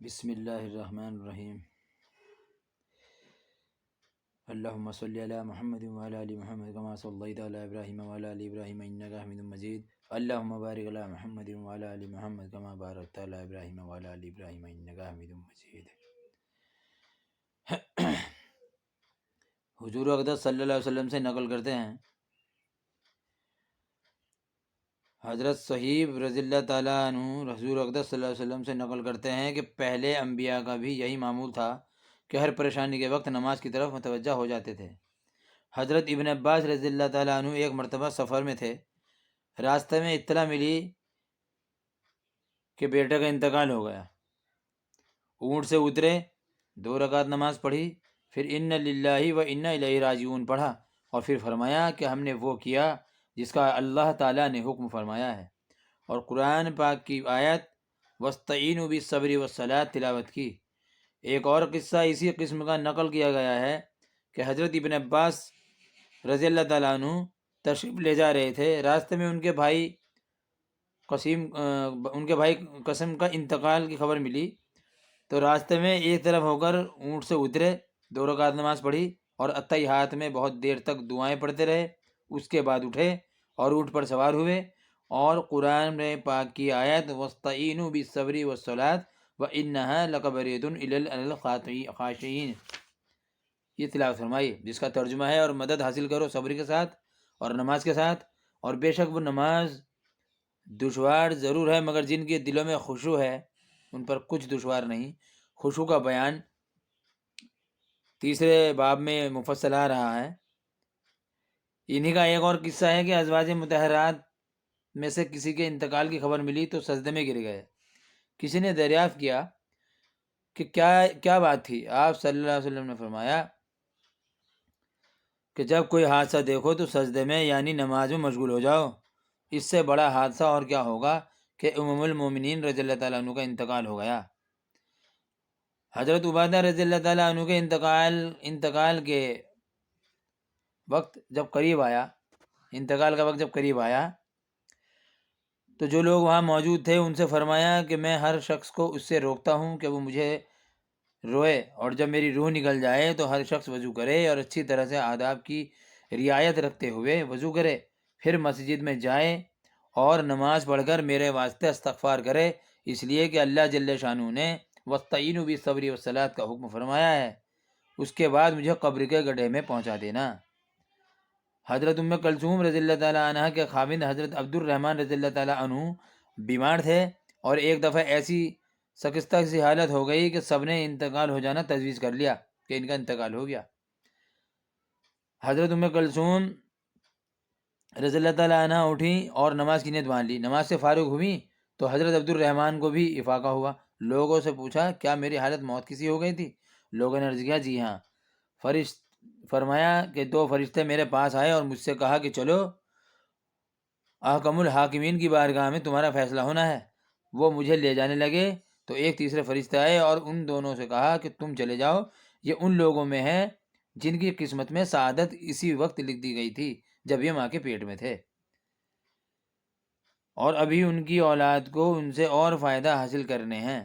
بسم اللہ الرحمن الرحیم اللہم صلی علی محمد وعلی آل محمد کما صلیت علی ابراہیم وعلی آل ابراہیم انک حمید مجید اللہم بارک علی محمد وعلی آل محمد کما بارکت علی ابراہیم وعلی آل ابراہیم انک حمید مجید۔ حضور اقدس صلی اللہ علیہ وسلم سے نقل کرتے ہیں، حضرت صہیب رضی اللہ تعالیٰ عنہ حضور اقدس صلی اللہ علیہ وسلم سے نقل کرتے ہیں کہ پہلے انبیاء کا بھی یہی معمول تھا کہ ہر پریشانی کے وقت نماز کی طرف متوجہ ہو جاتے تھے۔ حضرت ابن عباس رضی اللہ تعالیٰ عنہ ایک مرتبہ سفر میں تھے، راستے میں اطلاع ملی کہ بیٹے کا انتقال ہو گیا۔ اونٹ سے اترے، 2 رکعت نماز پڑھی، پھر ان للہ و انا الیہ راجعون پڑھا، اور پھر فرمایا کہ ہم نے وہ کیا جس کا اللہ تعالیٰ نے حکم فرمایا ہے، اور قرآن پاک کی آیت وَاسْتَعِینُوا بِالصَّبْرِ وَالصَّلَاةِ تلاوت کی۔ ایک اور قصہ اسی قسم کا نقل کیا گیا ہے کہ حضرت ابن عباس رضی اللہ تعالیٰ عنہ تشریف لے جا رہے تھے، راستے میں ان کے بھائی قاسم کا انتقال کی خبر ملی، تو راستے میں ایک طرف ہو کر اونٹ سے اترے، 2 رکعت نماز پڑھی اور اتحیات میں بہت دیر تک دعائیں پڑھتے رہے۔ اس کے بعد اٹھے اور اونٹ پر سوار ہوئے اور قرآن پاک کی آیت وَاسْتَعِینُوا بِالصَّبْرِ وَالصَّلَاةِ وَإِنَّهَا لَكَبِیرَةٌ إِلَّا الْخَاشِعِینَ، یہ تلاوت فرمائی، جس کا ترجمہ ہے اور مدد حاصل کرو صبر کے ساتھ اور نماز کے ساتھ، اور بے شک وہ نماز دشوار ضرور ہے مگر جن کے دلوں میں خشوع ہے ان پر کچھ دشوار نہیں۔ خشوع کا بیان 3 باب میں مفصل آ رہا ہے۔ انہی کا ایک اور قصہ ہے کہ ازواج مطہرات میں سے کسی کے انتقال کی خبر ملی تو سجدے میں گر گئے۔ کسی نے دریافت کیا کہ کیا بات تھی؟ آپ صلی اللہ علیہ وسلم نے فرمایا کہ جب کوئی حادثہ دیکھو تو سجدے میں یعنی نماز میں مشغول ہو جاؤ، اس سے بڑا حادثہ اور کیا ہوگا کہ ام المومنین رضی اللہ تعالیٰ عنہ کا انتقال ہو گیا۔ حضرت عبادہ رضی اللہ تعالیٰ عنہ کے انتقال کے وقت جب قریب آیا، انتقال کا وقت جب قریب آیا تو جو لوگ وہاں موجود تھے ان سے فرمایا کہ میں ہر شخص کو اس سے روکتا ہوں کہ وہ مجھے روئے، اور جب میری روح نکل جائے تو ہر شخص وضو کرے اور اچھی طرح سے آداب کی رعایت رکھتے ہوئے وضو کرے، پھر مسجد میں جائے اور نماز پڑھ کر میرے واسطے استغفار کرے، اس لیے کہ اللہ جل شانہ نے وَاسْتَعِینُوا بِالصَّبْرِ وَالصَّلَاةِ کا حکم فرمایا ہے۔ اس کے بعد مجھے قبر کے گڈھے میں پہنچا دینا۔ حضرت ام کلثوم رضی اللہ تعالیٰ عنہ کے خاوند حضرت عبد الرحمن رضی اللہ تعالیٰ عنہ بیمار تھے، اور ایک دفعہ ایسی شکستہ سی حالت ہو گئی کہ سب نے انتقال ہو جانا تجویز کر لیا کہ ان کا انتقال ہو گیا۔ حضرت ام کلثوم رضی اللہ تعالیٰ عنہ اٹھی اور نماز کی نیت باندھ لی۔ نماز سے فارغ ہوئی تو حضرت عبد الرحمن کو بھی افاقہ ہوا۔ لوگوں سے پوچھا کیا میری حالت موت کسی ہو گئی تھی؟ لوگوں نے عرض کیا جی ہاں۔ فرمایا کہ 2 فرشتے میرے پاس آئے اور مجھ سے کہا کہ چلو احکم الحاکمین کی بارگاہ میں تمہارا فیصلہ ہونا ہے۔ وہ مجھے لے جانے لگے تو ایک تیسرے فرشتے آئے اور ان دونوں سے کہا کہ تم چلے جاؤ، یہ ان لوگوں میں ہے جن کی قسمت میں سعادت اسی وقت لکھ دی گئی تھی جب یہ ماں کے پیٹ میں تھے، اور ابھی ان کی اولاد کو ان سے اور فائدہ حاصل کرنے ہیں۔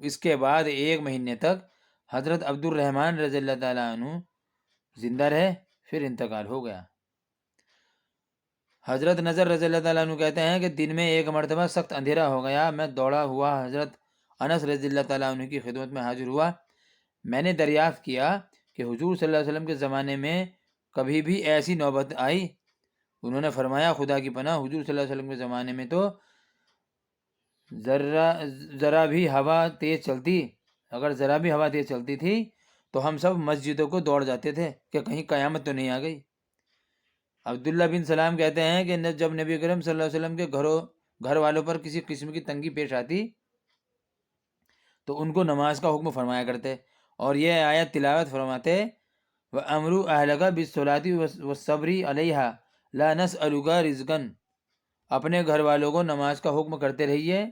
اس کے بعد 1 مہینے تک حضرت عبد الرحمن رضی اللہ تعالیٰ عنہ زندہ رہے، پھر انتقال ہو گیا۔ حضرت نذر رضی اللہ تعالیٰ عنہ کہتے ہیں کہ دن میں ایک مرتبہ سخت اندھیرا ہو گیا، میں دوڑا ہوا حضرت انس رضی اللہ تعالیٰ عنہ کی خدمت میں حاضر ہوا۔ میں نے دریافت کیا کہ حضور صلی اللہ علیہ وسلم کے زمانے میں کبھی بھی ایسی نوبت آئی؟ انہوں نے فرمایا خدا کی پناہ، حضور صلی اللہ علیہ وسلم کے زمانے میں تو ذرا بھی ہوا تیز چلتی تھی تو ہم سب مسجدوں کو دوڑ جاتے تھے کہ کہیں قیامت تو نہیں آ گئی۔ عبداللہ بن سلام کہتے ہیں کہ جب نبی کریم صلی اللہ علیہ وسلم کے گھر والوں پر کسی قسم کی تنگی پیش آتی تو ان کو نماز کا حکم فرمایا کرتے اور یہ آیت تلاوت فرماتے وَأَمْرُوا أَهْلَكَ بِالصَّلَاةِ وَالصَّبْرِ عَلَيْهَا لَا نَسْأَلُكَ رِزْقًا، اپنے گھر والوں کو نماز کا حکم کرتے رہیے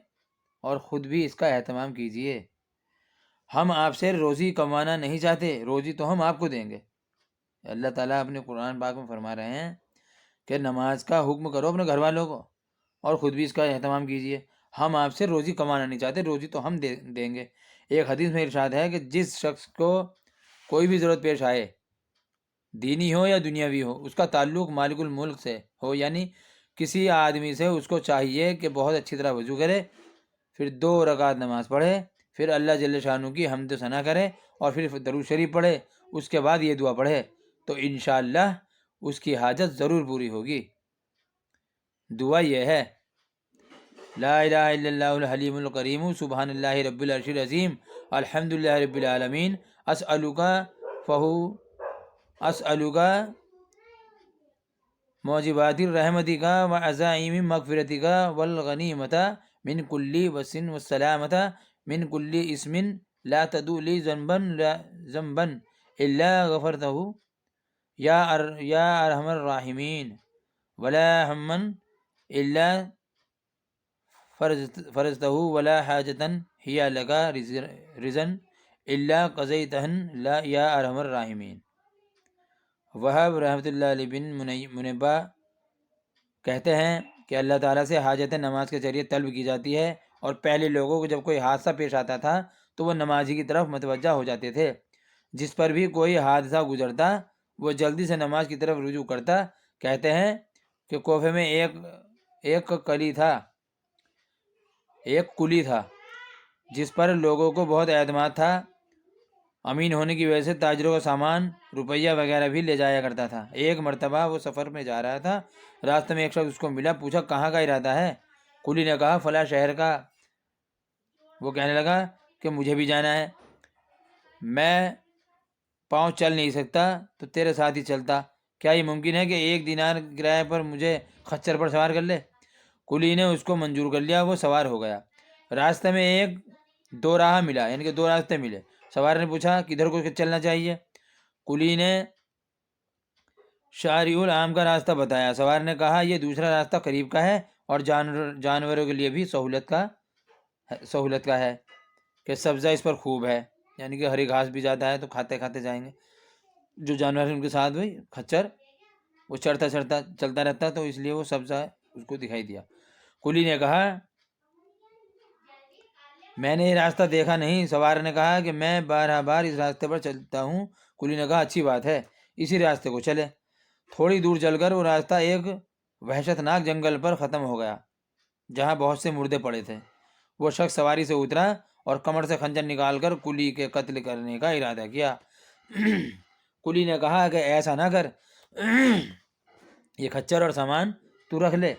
اور خود بھی اس کا اہتمام کیجیے، ہم آپ سے روزی کمانا نہیں چاہتے، روزی تو ہم آپ کو دیں گے۔ اللہ تعالیٰ اپنے قرآن پاک میں فرما رہے ہیں کہ نماز کا حکم کرو اپنے گھر والوں کو اور خود بھی اس کا اہتمام کیجیے۔ ہم آپ سے روزی کمانا نہیں چاہتے، روزی تو ہم دیں گے۔ ایک حدیث میں ارشاد ہے کہ جس شخص کو کوئی بھی ضرورت پیش آئے، دینی ہو یا دنیاوی ہو، اس کا تعلق مالک الملک سے ہو، یعنی کسی آدمی سے، اس کو چاہیے کہ بہت اچھی طرح وضو کرے، پھر 2 رکعت نماز پڑھے، پھر اللہ جل شانہ کی حمد و ثنا کرے، اور پھر درود شریف پڑھے، اس کے بعد یہ دعا پڑھے، تو انشاءاللہ اس کی حاجت ضرور پوری ہوگی۔ دعا یہ ہے: لا الہ الا اللہ الحلیم الکریم سبحان اللہ رب العرش العظیم الحمد للہ رب العالمین اسألک موجبات رحمتی کا و عزائم مغفرتی کا والغنیمت من کل وسن والسلامت من کل اسم لا تدع لی ذنبا الا غفرتہ یا ارحم الراحمین ولا ہما الا فرجتہ ولا حاجتا ہی لگا رزن الا قضیتہن یا ارحم الراحمین۔ وہب رحمۃ اللہ علیہ بن منبہ کہتے ہیں کہ اللہ تعالیٰ سے حاجت نماز کے ذریعے طلب کی جاتی ہے، اور پہلے لوگوں کو جب کوئی حادثہ پیش آتا تھا تو وہ نمازی کی طرف متوجہ ہو جاتے تھے، جس پر بھی کوئی حادثہ گزرتا وہ جلدی سے نماز کی طرف رجوع کرتا۔ کہتے ہیں کہ کوفے میں ایک کلی تھا جس پر لوگوں کو بہت اعتماد تھا، امین ہونے کی وجہ سے تاجروں کا سامان، روپیہ وغیرہ بھی لے جایا کرتا تھا۔ ایک مرتبہ وہ سفر میں جا رہا تھا، راستے میں ایک شخص اس کو ملا، پوچھا کہاں کا ارادہ ہے؟ کلی نے کہا فلاں شہر کا۔ وہ کہنے لگا کہ مجھے بھی جانا ہے، میں پاؤں چل نہیں سکتا تو تیرے ساتھ ہی چلتا، کیا یہ ممکن ہے کہ 1 دینار کرایہ پر مجھے خچر پر سوار کر لے؟ کلی نے اس کو منظور کر لیا، وہ سوار ہو گیا۔ راستے میں ایک 2 راہ ملا، یعنی کہ 2 راستے ملے۔ سوار نے پوچھا کدھر کو چلنا چاہیے؟ کلی نے شارع العام کا راستہ بتایا۔ سوار نے کہا یہ دوسرا راستہ قریب کا ہے اور جانوروں کے لیے بھی سہولت کا ہے کہ سبزہ اس پر خوب ہے، یعنی کہ ہری گھاس بھی زیادہ ہے تو کھاتے کھاتے جائیں گے۔ جو جانور ہیں ان کے ساتھ بھائی خچر وہ چلتا رہتا، تو اس لیے وہ سبزہ اس کو دکھائی دیا۔ کلی نے کہا میں نے یہ راستہ دیکھا نہیں۔ سوار نے کہا کہ میں بار اس راستے پر چلتا ہوں۔ کلی نے کہا اچھی بات ہے، اسی راستے کو چلے۔ تھوڑی دور چل کر وہ راستہ ایک وحشت ناک جنگل پر ختم ہو گیا جہاں بہت سے مردے پڑے تھے۔ وہ شخص سواری سے اترا اور کمر سے خنجر نکال کر کلی کے قتل کرنے کا ارادہ کیا۔ کلی نے کہا کہ ایسا نہ کر، یہ خچر اور سامان تو رکھ لے،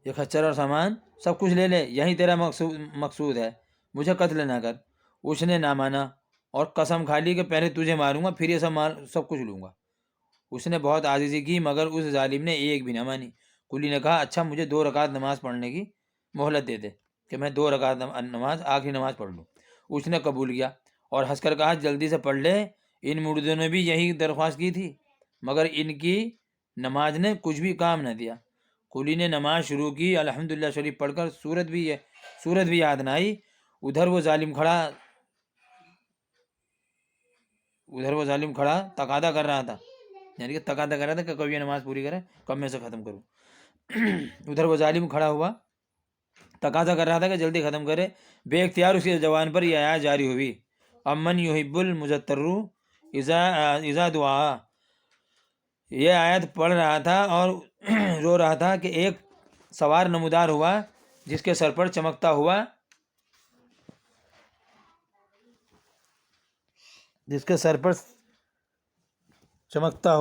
یہ خچر اور سامان سب کچھ لے لے، یہی تیرا مقصود ہے، مجھے قتل نہ کر۔ اس نے نہ مانا اور قسم کھا لی کہ پہلے تجھے ماروں گا پھر یہ سب کچھ لوں گا۔ اس نے بہت عاجزی کی مگر اس ظالم نے ایک بھی نہ مانی۔ کلی نے کہا اچھا مجھے 2 رکعت نماز پڑھنے کی مہلت دے دے کہ میں 2 رکعت نماز آخری نماز پڑھ لوں۔ اس نے قبول کیا اور ہنس کر کہا جلدی سے پڑھ لے، ان مردوں نے بھی یہی درخواست کی تھی مگر ان کی نماز نے کچھ بھی کام نہ دیا۔ کلی نے نماز شروع کی، الحمدللہ شریف پڑھ کر سورت بھی یاد نہ آئی۔ ادھر وہ ظالم کھڑا تقاضا کر رہا تھا، یعنی کہ تقاضا کر رہا تھا کہ کب یہ نماز پوری کرے، کب میں سے ختم کروں۔ ادھر وہ ظالم کھڑا ہوا تقاضا کر رہا تھا کہ جلدی ختم کرے۔ بے اختیار اس کی زبان پر یہ آیات جاری ہوئی: امن یحب المزتر اذا دعا۔ یہ آیت پڑھ رہا تھا اور رو رہا تھا کہ ایک سوار نمودار ہوا جس کے سر پر چمکتا ہوا جس کے سر پر چمکتا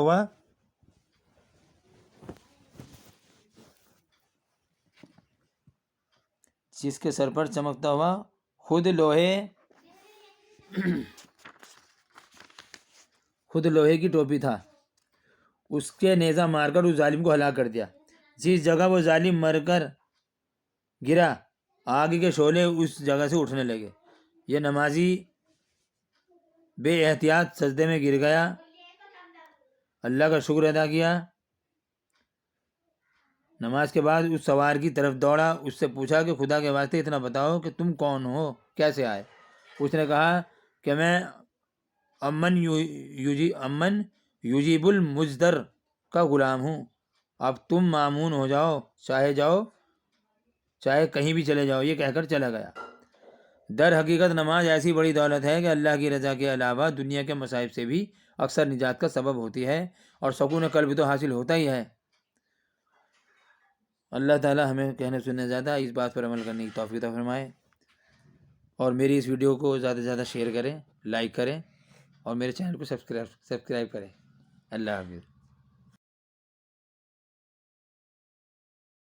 ہوا خود لوہے کی ٹوپی تھا، اس کے نیزہ مار کر اس ظالم کو ہلاک کر دیا۔ جس جگہ وہ ظالم مر کر گرا آگ کے شعلے اس جگہ سے اٹھنے لگے۔ یہ نمازی بے احتیاط سجدے میں گر گیا، اللہ کا شکر ادا کیا۔ نماز کے بعد اس سوار کی طرف دوڑا، اس سے پوچھا کہ خدا کے واسطے اتنا بتاؤ کہ تم کون ہو، کیسے آئے؟ اس نے کہا کہ میں امن یجیب المزدر کا غلام ہوں، اب تم مامون ہو جاؤ، چاہے جاؤ چاہے کہیں بھی چلے جاؤ، یہ کہہ کر چلا گیا۔ در حقیقت نماز ایسی بڑی دولت ہے کہ اللہ کی رضا کے علاوہ دنیا کے مصائب سے بھی اکثر نجات کا سبب ہوتی ہے، اور سکون قلب تو حاصل ہوتا ہی ہے۔ اللہ تعالی ہمیں کہنے سننے زیادہ اس بات پر عمل کرنے کی توفیق عطا فرمائے، اور میری اس ویڈیو کو زیادہ سے زیادہ شیئر کریں، لائک کریں، اور میرے چینل کو سبسکرائب کریں۔ اللہ حافظ۔